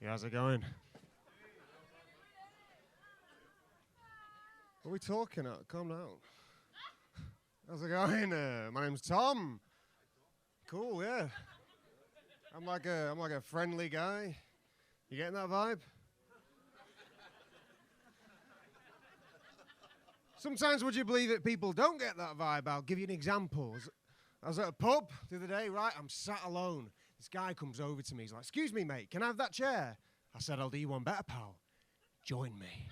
Yeah, how's it going? What are we talking at? Calm down. How's it going? My name's Tom. Cool, yeah. I'm like a friendly guy. You getting that vibe? Sometimes, would you believe it, people don't get that vibe? I'll give you an example. I was at a pub the other day, right? I'm sat alone. This guy comes over to me. He's like, "Excuse me, mate, can I have that chair?" I said, "I'll do you one better, pal. Join me."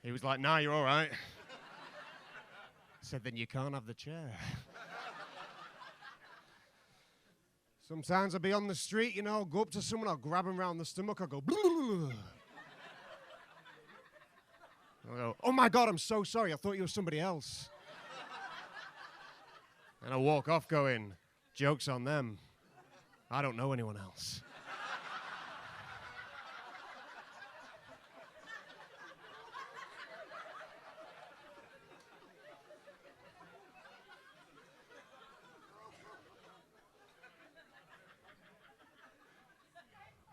He was like, "Nah, you're all right." I said, "Then you can't have the chair." Sometimes I'll be on the street, you know, I'll go up to someone, I'll grab him round the stomach, I'll go, "I'll go, oh my God, I'm so sorry, I thought you were somebody else." And I walk off going, "Joke's on them. I don't know anyone else."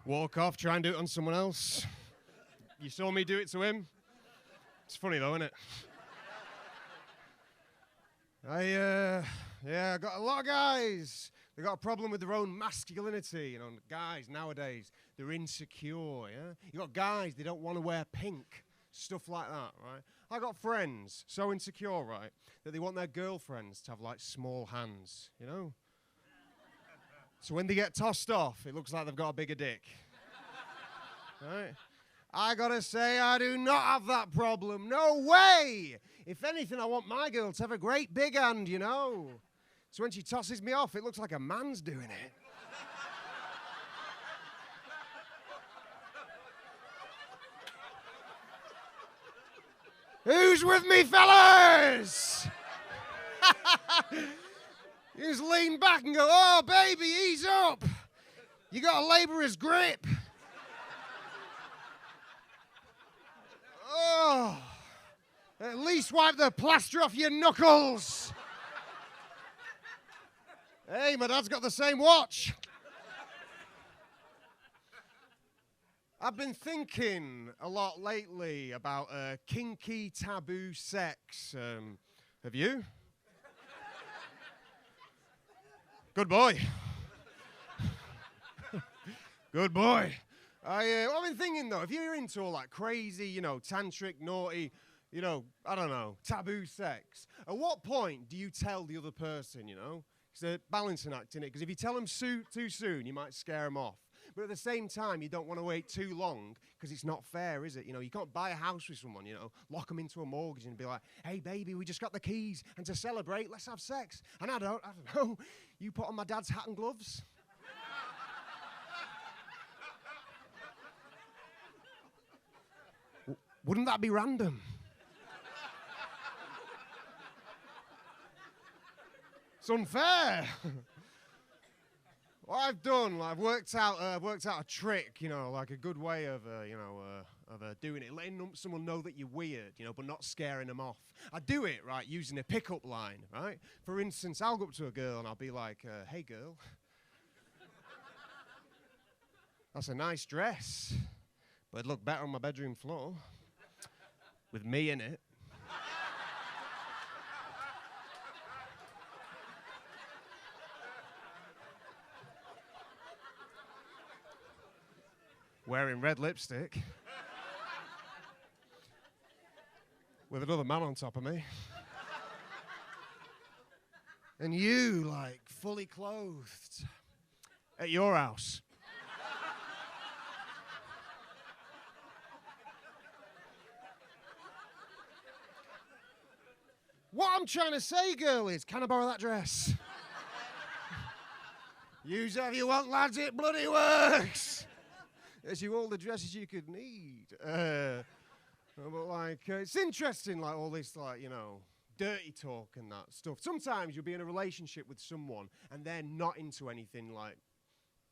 Walk off, try and do it on someone else. You saw me do it to him? It's funny though, isn't it? I got a lot of guys. They got a problem with their own masculinity. You know, guys nowadays, they're insecure, yeah? You got guys, they don't want to wear pink. Stuff like that, right? I got friends so insecure, right, that they want their girlfriends to have like small hands, you know? So when they get tossed off, it looks like they've got a bigger dick. Right? I gotta say, I do not have that problem. No way! If anything, I want my girl to have a great big hand, you know? So when she tosses me off, it looks like a man's doing it. Who's with me, fellas? You just lean back and go, "Oh, baby, ease up. You got a laborer's grip." Oh, at least wipe the plaster off your knuckles. Hey, my dad's got the same watch. I've been thinking a lot lately about kinky taboo sex. Have you? Good boy. Good boy. I've been thinking, though, if you're into all that crazy, you know, tantric, naughty, you know, I don't know, taboo sex, at what point do you tell the other person, you know? It's a balancing act, innit? Because if you tell them too soon, you might scare them off. But at the same time, you don't want to wait too long because it's not fair, is it? You know, you can't buy a house with someone, you know, lock them into a mortgage and be like, "Hey, baby, we just got the keys, and to celebrate, let's have sex." And I don't know, you put on my dad's hat and gloves. Wouldn't that be random? It's unfair. What I've done, I've worked out a trick, you know, like a good way of, doing it, letting someone know that you're weird, you know, but not scaring them off. I do it, right, using a pickup line, right? For instance, I'll go up to a girl and I'll be like, "Hey, girl, that's a nice dress, but it'd look better on my bedroom floor with me in it." Wearing red lipstick. With another man on top of me. And you, like, fully clothed. At your house. What I'm trying to say, girl, is, can I borrow that dress? Use it if you want, lads, it bloody works. There's you all the dresses you could need. But like, it's interesting, like all this, like, you know, dirty talk and that stuff. Sometimes you'll be in a relationship with someone and they're not into anything like,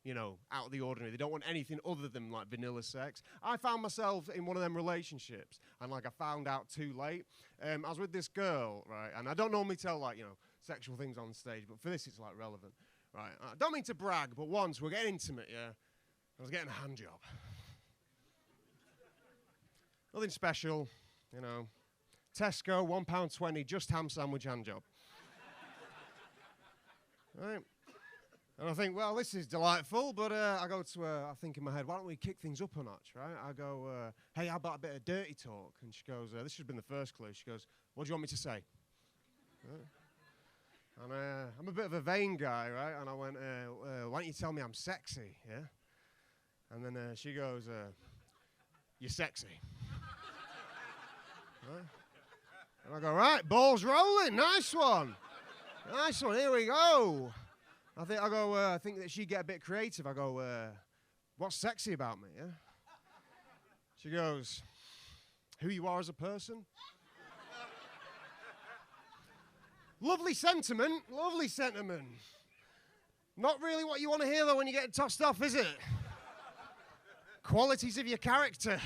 you know, out of the ordinary. They don't want anything other than like vanilla sex. I found myself in one of them relationships and like I found out too late. I was with this girl, right, and I don't normally tell like, you know, sexual things on stage, but for this it's like relevant. Right, I don't mean to brag, but once we're getting intimate, yeah, I was getting a hand job. Nothing special, you know. Tesco, £1.20, just ham sandwich hand job. Right? And I think, well, this is delightful, but I go to her, I think in my head, why don't we kick things up a notch, right? I go, hey, how about a bit of dirty talk? And she goes, this should have been the first clue. She goes, what do you want me to say? Right? And I'm a bit of a vain guy, right? And I went, why don't you tell me I'm sexy, yeah? And then she goes, you're sexy. Right? And I go, right, balls rolling, nice one. Nice one, here we go. I think that she'd get a bit creative. I go, what's sexy about me, yeah? She goes, who you are as a person. Lovely sentiment, lovely sentiment. Not really what you want to hear, though, when you get tossed off, is it? Qualities of your character.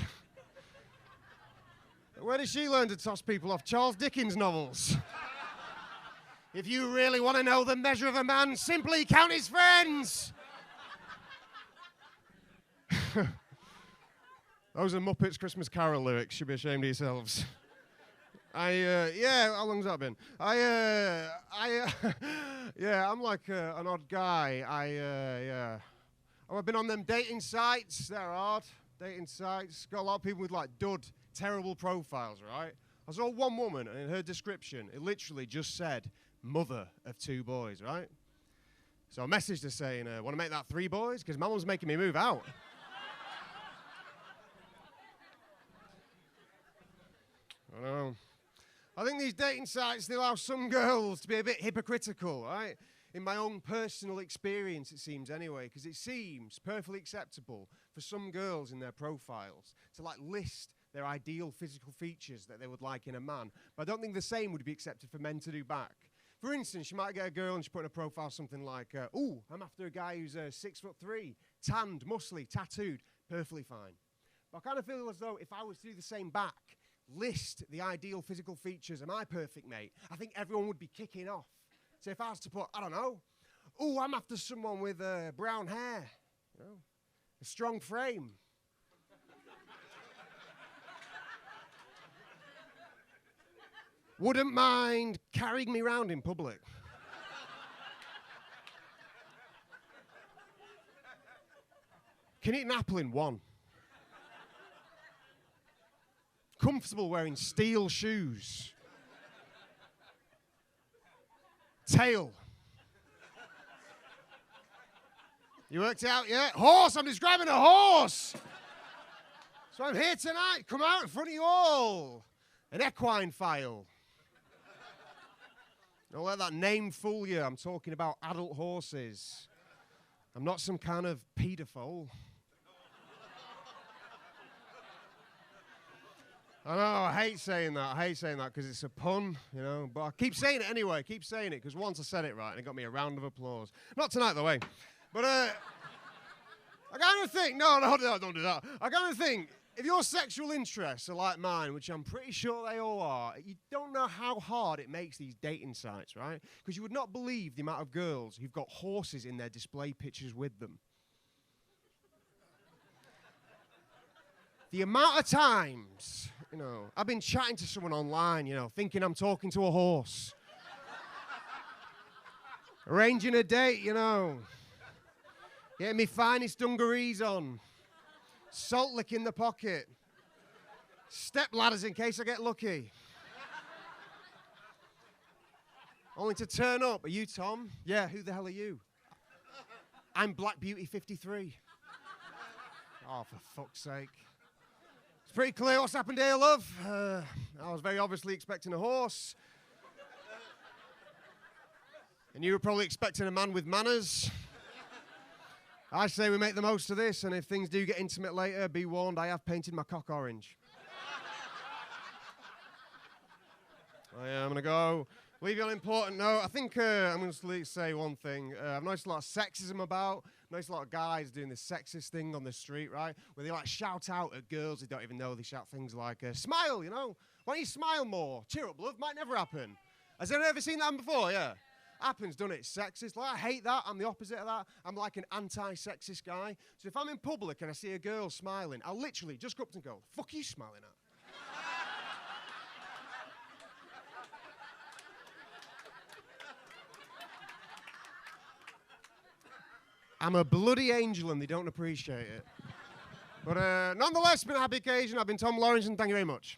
Where did she learn to toss people off? Charles Dickens novels. If you really want to know the measure of a man, simply count his friends. Those are Muppets Christmas Carol lyrics. Should be ashamed of yourselves. Yeah, how long's that been? Yeah, I'm like an odd guy. I've been on them dating sites. They're hard. Dating sites. Got a lot of people with like terrible profiles, right? I saw one woman, and in her description, it literally just said, mother of 2 boys, right? So I messaged her saying, want to make that 3 boys? Because my mum's making me move out. I know. I think these dating sites, they allow some girls to be a bit hypocritical, right? In my own personal experience, it seems anyway, because it seems perfectly acceptable for some girls in their profiles to like list their ideal physical features that they would like in a man. But I don't think the same would be accepted for men to do back. For instance, you might get a girl and she put in a profile something like, ooh, I'm after a guy who's 6'3", tanned, muscly, tattooed, perfectly fine. But I kind of feel as though if I was to do the same back, list the ideal physical features of my perfect mate, I think everyone would be kicking off. So if I was to put, I don't know, ooh, I'm after someone with brown hair, you know, a strong frame. Wouldn't mind carrying me around in public. Can eat an apple in one. Comfortable wearing steel shoes. Tail. You worked it out yet? Horse, I'm describing a horse. So I'm here tonight, come out in front of you all. An equine file. Don't let that name fool you. I'm talking about adult horses. I'm not some kind of paedophile. I know, I hate saying that. I hate saying that because it's a pun, you know. But I keep saying it anyway. I keep saying it because once I said it right and it got me a round of applause. Not tonight, though, eh? But I kind of think, no, don't do that. I kind of think, if your sexual interests are like mine, which I'm pretty sure they all are, you don't know how hard it makes these dating sites, right? Because you would not believe the amount of girls who've got horses in their display pictures with them. The amount of times, you know, I've been chatting to someone online, you know, thinking I'm talking to a horse. Arranging a date, you know. Getting me finest dungarees on. Salt lick in the pocket. Step ladders in case I get lucky. Only to turn up. Are you Tom? Yeah, who the hell are you? I'm Black Beauty 53. Oh, for fuck's sake. It's pretty clear what's happened here, love. I was very obviously expecting a horse. And you were probably expecting a man with manners. I say we make the most of this, and if things do get intimate later, be warned, I have painted my cock orange. I'm going to go. Leave you on an important note. I think I'm going to say one thing. I've noticed a lot of sexism about. I've noticed a lot of guys doing this sexist thing on the street, right? Where they like shout out at girls they don't even know. They shout things like, smile, you know? Why don't you smile more? Cheer up, love. Might never happen. Has anyone ever seen that before? Yeah. Happens, doesn't it? Sexist. Like, I hate that. I'm the opposite of that. I'm like an anti-sexist guy. So if I'm in public and I see a girl smiling, I'll literally just go up and go, fuck are you smiling at? I'm a bloody angel and they don't appreciate it. But nonetheless, it's been a happy occasion. I've been Tom Lawrence, and thank you very much.